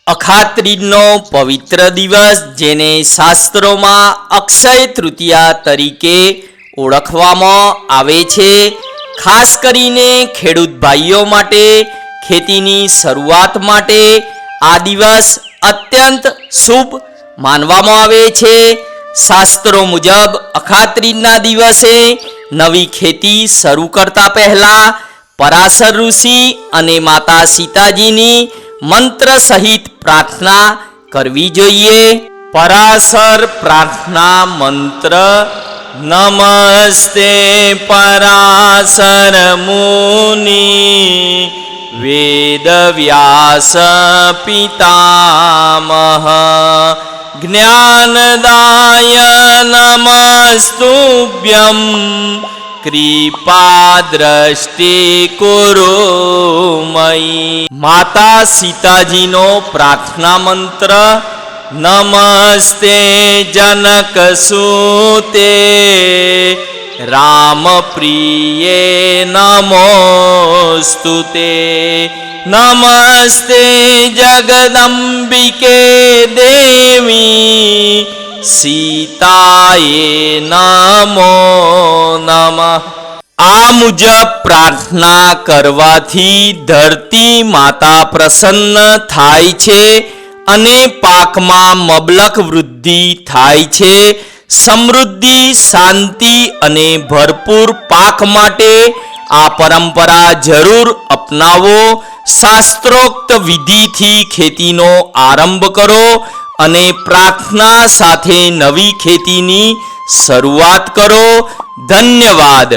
અખાત્રીજનો પવિત્ર દિવસ, જેને શાસ્ત્રોમાં અક્ષય તૃતીયા તરીકે ઓળખવામાં આવે છે, ખાસ કરીને ખેડૂત ભાઈઓ માટે ખેતીની શરૂઆત માટે આ દિવસ અત્યંત શુભ માનવામાં આવે છે. શાસ્ત્રો મુજબ અખાત્રીજના દિવસે નવી ખેતી શરૂ કરતા પહેલા પરાશર ઋષિ અને માતા સીતાજીની મંત્ર સહિત પ્રાર્થના કરવી જોઈએ. પરાશર પ્રાર્થના મંત્ર: નમસ્તે પરાશર મુનિ વેદવ્યાસ પિતામહ જ્ઞાનદાય નમસ્તુભ્યં કૃપા દ્રષ્ટિ કુરુ મયી. માતા સીતાજીનો પ્રાર્થના મંત્ર: નમસ્તે જનક સુતે રામ પ્રિયે નમોસ્તુતે નમસ્તે જગદંબિકે દેવી સીતાએ નમો નમઃ. આ મુજબ પ્રાર્થના કરવાથી ધરતી માતા પ્રસન્ન થાય છે અને પાકમાં મબલક વૃદ્ધિ થાય છે. સમૃદ્ધિ, શાંતિ અને ભરપૂર પાક માટે આ પરંપરા જરૂર અપનાવો. શાસ્ત્રોક્ત વિધિથી ખેતીનો આરંભ કરો અને પ્રાર્થના સાથે નવી ખેતીની શરૂઆત કરો. ધન્યવાદ.